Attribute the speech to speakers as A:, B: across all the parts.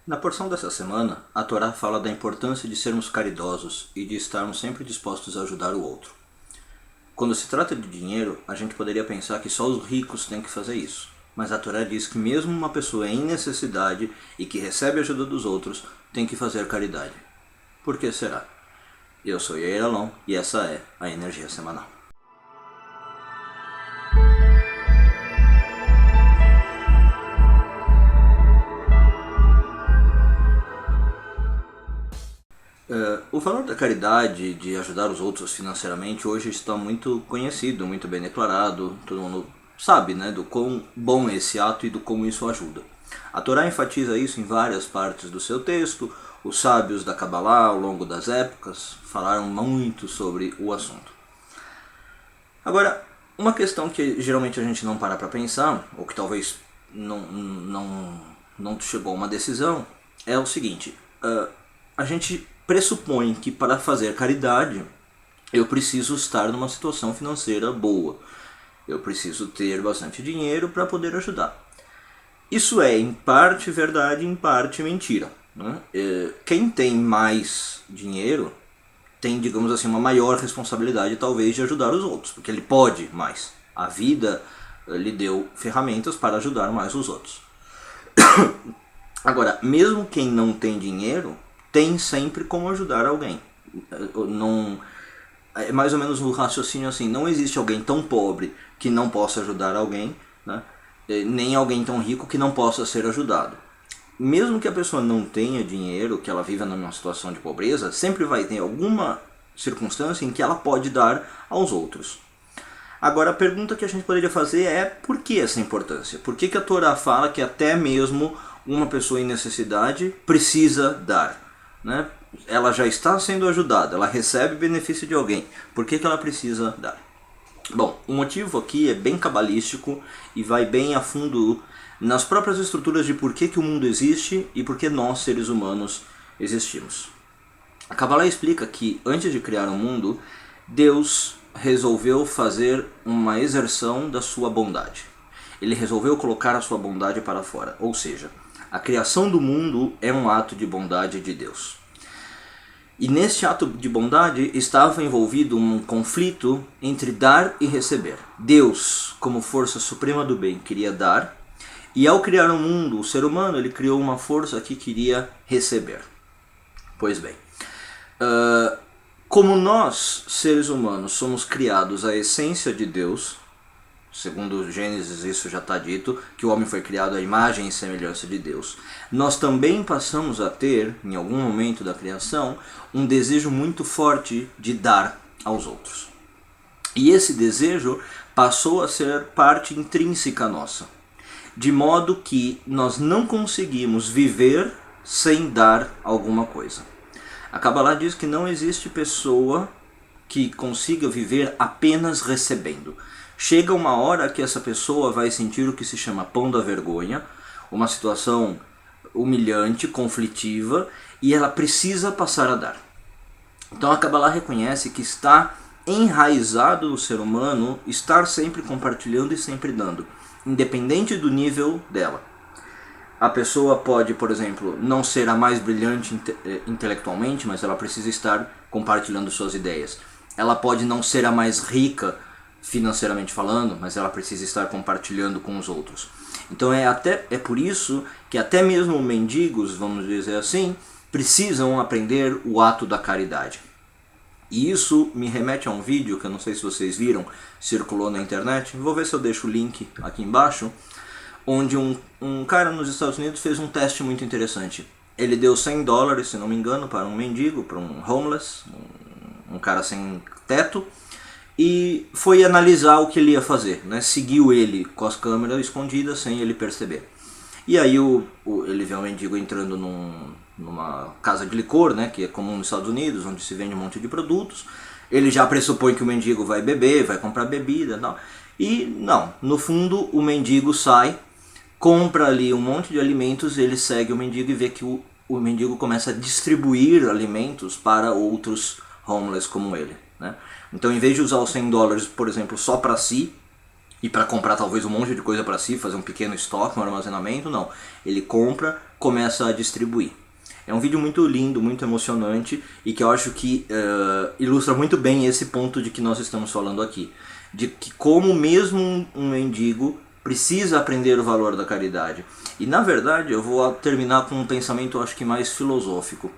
A: Na porção dessa semana, a Torá fala da importância de sermos caridosos e de estarmos sempre dispostos a ajudar o outro. Quando se trata de dinheiro, a gente poderia pensar que só os ricos têm que fazer isso. Mas a Torá diz que mesmo uma pessoa em necessidade e que recebe a ajuda dos outros tem que fazer caridade. Por que será? Eu sou Yair Alon e essa é a Energia Semanal. O valor da caridade, de ajudar os outros financeiramente, hoje está muito conhecido, muito bem declarado. Todo mundo sabe, do quão bom é esse ato e do como isso ajuda. A Torá enfatiza isso em várias partes do seu texto. Os sábios da Kabbalah, ao longo das épocas, falaram muito sobre o assunto. Agora, uma questão que geralmente a gente não para pensar, ou que talvez não chegou a uma decisão, é o seguinte: a gente pressupõe que para fazer caridade eu preciso estar numa situação financeira boa. Eu preciso ter bastante dinheiro para poder ajudar. Isso é em parte verdade, em parte mentira. Quem tem mais dinheiro tem, digamos assim, uma maior responsabilidade talvez de ajudar os outros, porque ele pode mais. A vida lhe deu ferramentas para ajudar mais os outros. Agora, mesmo quem não tem dinheiro tem sempre como ajudar alguém. Não, é mais ou menos o raciocínio assim: não existe alguém tão pobre que não possa ajudar alguém, nem alguém tão rico que não possa ser ajudado. Mesmo que a pessoa não tenha dinheiro, que ela viva numa situação de pobreza, sempre vai ter alguma circunstância em que ela pode dar aos outros. Agora, a pergunta que a gente poderia fazer é: por que essa importância? Por que a Torá fala que até mesmo uma pessoa em necessidade precisa dar? Ela já está sendo ajudada, ela recebe benefício de alguém. Por que ela precisa dar? Bom, o motivo aqui é bem cabalístico e vai bem a fundo nas próprias estruturas de por que o mundo existe e por que nós, seres humanos, existimos. A Kabbalah explica que antes de criar o mundo, Deus resolveu fazer uma exerção da sua bondade. Ele resolveu colocar a sua bondade para fora, ou seja, a criação do mundo é um ato de bondade de Deus. E neste ato de bondade estava envolvido um conflito entre dar e receber. Deus, como força suprema do bem, queria dar, e ao criar o mundo, o ser humano, ele criou uma força que queria receber. Pois bem, como nós, seres humanos, somos criados à essência de Deus, segundo Gênesis isso já está dito, que o homem foi criado à imagem e semelhança de Deus, nós também passamos a ter, em algum momento da criação, um desejo muito forte de dar aos outros. E esse desejo passou a ser parte intrínseca nossa, de modo que nós não conseguimos viver sem dar alguma coisa. A Kabbalah diz que não existe pessoa que consiga viver apenas recebendo. Chega uma hora que essa pessoa vai sentir o que se chama pão da vergonha, uma situação humilhante, conflitiva, e ela precisa passar a dar. Então a Kabbalah reconhece que está enraizado no ser humano estar sempre compartilhando e sempre dando, independente do nível dela. A pessoa pode, por exemplo, não ser a mais brilhante intelectualmente, mas ela precisa estar compartilhando suas ideias. Ela pode não ser a mais rica financeiramente falando, mas ela precisa estar compartilhando com os outros. Então é por isso que até mesmo mendigos, vamos dizer assim, precisam aprender o ato da caridade. E isso me remete a um vídeo que eu não sei se vocês viram, circulou na internet, vou ver se eu deixo o link aqui embaixo, onde um cara nos Estados Unidos fez um teste muito interessante. Ele deu $100, se não me engano, para um mendigo, para um homeless, um cara sem teto, e foi analisar o que ele ia fazer, Seguiu ele com as câmeras escondidas sem ele perceber. E aí ele vê um mendigo entrando numa casa de licor, que é comum nos Estados Unidos, onde se vende um monte de produtos. Ele já pressupõe que o mendigo vai beber, vai comprar bebida, tal. E não, no fundo o mendigo sai, compra ali um monte de alimentos, ele segue o mendigo e vê que o mendigo começa a distribuir alimentos para outros homeless como ele. Então, em vez de usar os $100, por exemplo, só para si, e para comprar talvez um monte de coisa para si, fazer um pequeno estoque, um armazenamento, não. Ele compra, começa a distribuir. É um vídeo muito lindo, muito emocionante e que eu acho que ilustra muito bem esse ponto de que nós estamos falando aqui. De que como mesmo um mendigo precisa aprender o valor da caridade. E na verdade eu vou terminar com um pensamento, eu acho que mais filosófico.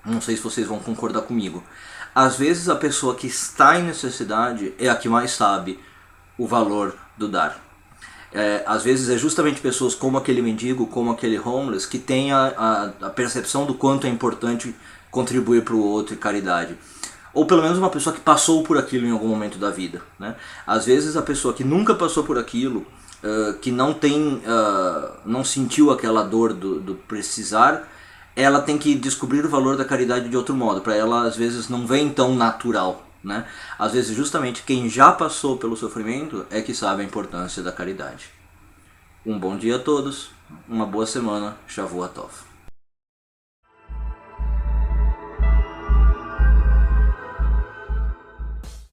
A: Não sei se vocês vão concordar comigo. Às vezes a pessoa que está em necessidade é a que mais sabe o valor do dar. Às vezes é justamente pessoas como aquele mendigo, como aquele homeless, que têm a percepção do quanto é importante contribuir para o outro e caridade. Ou pelo menos uma pessoa que passou por aquilo em algum momento da vida, né? Às vezes a pessoa que nunca passou por aquilo, que não sentiu aquela dor do precisar, ela tem que descobrir o valor da caridade de outro modo. Para ela às vezes não vem tão natural, né? Às vezes justamente quem já passou pelo sofrimento é que sabe a importância da caridade. Um bom dia a todos, uma boa semana, Shavua Tov.